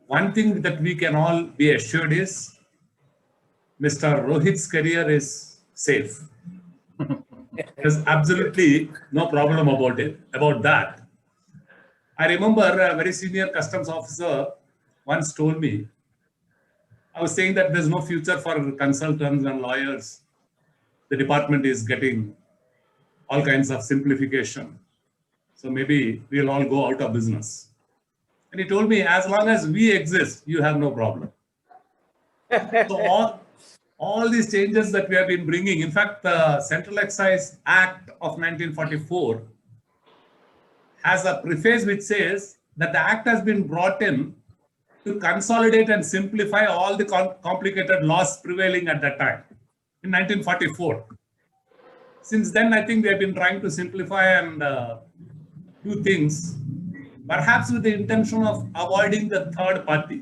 one thing that we can all be assured is Mr. Rohit's career is safe. There's absolutely no problem about that. I remember a very senior customs officer once told me, I was saying that there's no future for consultants and lawyers. The department is getting all kinds of simplification. So maybe we'll all go out of business. And he told me, as long as we exist, you have no problem. So all these changes that we have been bringing, in fact, the Central Excise Act of 1944 has a preface which says that the act has been brought in to consolidate and simplify all the complicated laws prevailing at that time in 1944. Since then, I think they have been trying to simplify and do things, perhaps with the intention of avoiding the third party.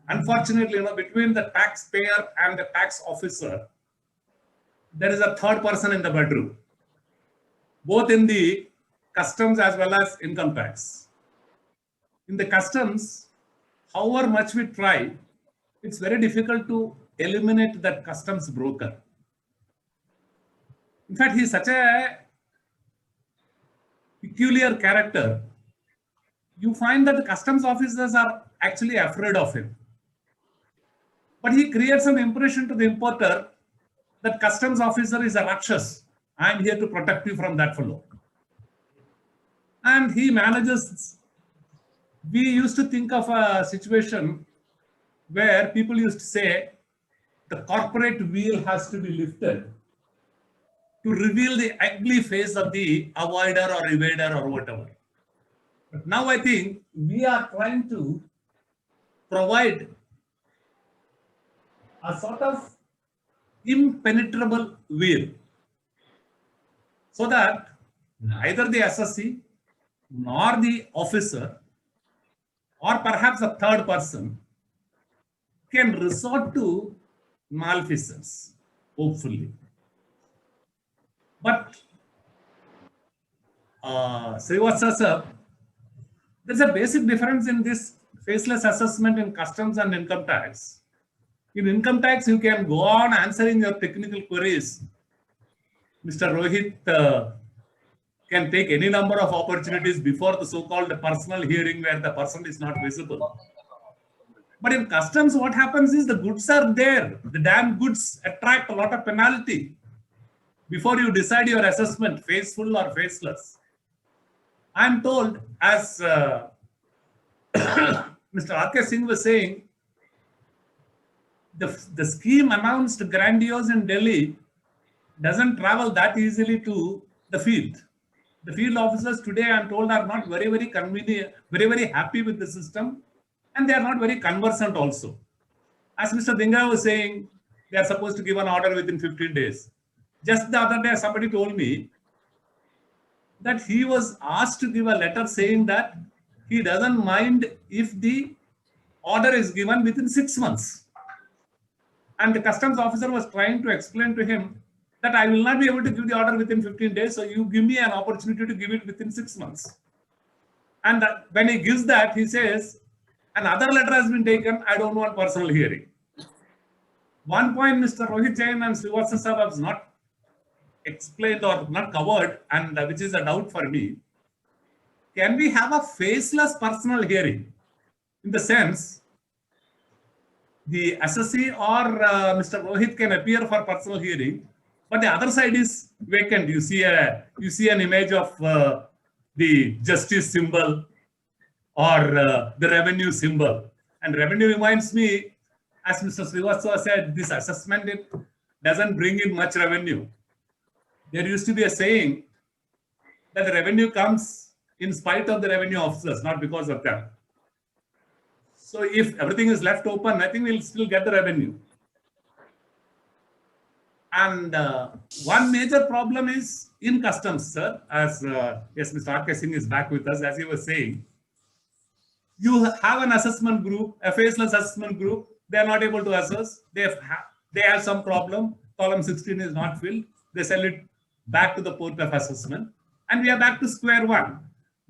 Unfortunately, between the taxpayer and the tax officer, there is a third person in the bedroom, both in the customs as well as income tax. In the customs, however much we try, it's very difficult to eliminate that customs broker. In fact, he's such a peculiar character. You find that the customs officers are actually afraid of him. But he creates an impression to the importer that customs officer is a Rakshas. I'm here to protect you from that fellow. And he manages. We used to think of a situation where people used to say the corporate wheel has to be lifted to reveal the ugly face of the avoider or evader or whatever. But now I think we are trying to provide a sort of impenetrable wheel so that neither the SSC nor the officer or perhaps a third person can resort to malfeasance, hopefully. But Srivatsa sir, there's a basic difference in this faceless assessment in customs and income tax. In income tax, you can go on answering your technical queries. Mr. Rohit can take any number of opportunities before the so-called personal hearing where the person is not visible. But in customs, what happens is the goods are there. The damn goods attract a lot of penalty before you decide your assessment, faceful or faceless. I'm told, as Mr. R.K. Singh was saying, the scheme announced grandiose in Delhi doesn't travel that easily to the field. The field officers today, I'm told, are not very, very convenient, very, very happy with the system, and they are not very conversant also. As Mr. Dhingra was saying, they are supposed to give an order within 15 days. Just the other day, somebody told me that he was asked to give a letter saying that he doesn't mind if the order is given within 6 months. And the customs officer was trying to explain to him that I will not be able to give the order within 15 days, so you give me an opportunity to give it within 6 months. And when he gives that, he says, another letter has been taken, I don't want personal hearing. One point Mr. Rohit Jain and Srivatsa sir have not explained or not covered, and which is a doubt for me. Can we have a faceless personal hearing? In the sense, the SSC or Mr. Rohit can appear for personal hearing, but the other side is vacant. You see an image of the justice symbol or the revenue symbol. And revenue reminds me, as Mr. Srivatsa said, this assessment, it doesn't bring in much revenue. There used to be a saying that the revenue comes in spite of the revenue officers, not because of them. So if everything is left open, I think we'll still get the revenue. And one major problem is in customs, sir, as yes, Mr. R.K. Singh is back with us, as he was saying. You have an assessment group, a faceless assessment group. They are not able to assess. They have some problem. Column 16 is not filled. They send it back to the port of assessment. And we are back to square one.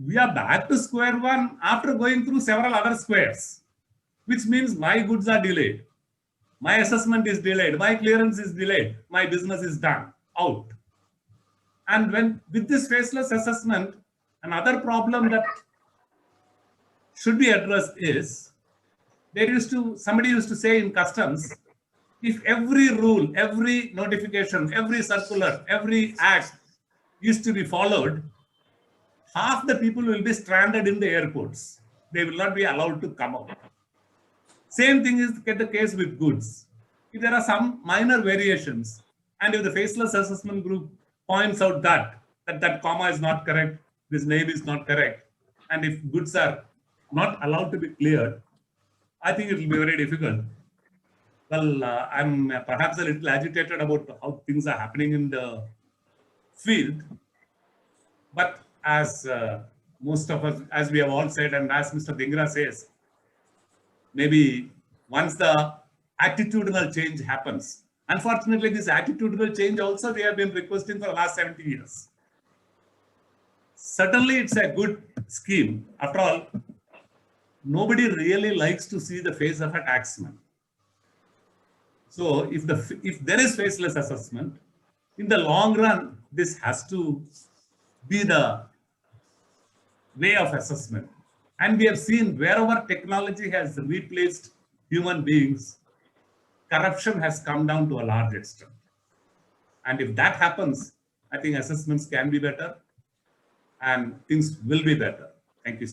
We are back to square one after going through several other squares. which means my goods are delayed. My assessment is delayed. My clearance is delayed. My business is done, out. And when with this faceless assessment, another problem that should be addressed is somebody used to say in customs, if every rule, every notification, every circular, every act is to be followed, half the people will be stranded in the airports. They will not be allowed to come out. Same thing is the case with goods. If there are some minor variations, and if the faceless assessment group points out that comma is not correct, this name is not correct, and if goods are not allowed to be cleared, I think it will be very difficult. Well, I'm perhaps a little agitated about how things are happening in the field, but as most of us, as we have all said, and as Mr. Dhingra says, maybe once the attitudinal change happens. Unfortunately, this attitudinal change also we have been requesting for the last 70 years. Certainly, it's a good scheme. After all, nobody really likes to see the face of a taxman. So if there is faceless assessment, in the long run, this has to be the way of assessment. And we have seen wherever technology has replaced human beings, corruption has come down to a large extent. And if that happens, I think assessments can be better and things will be better. Thank you.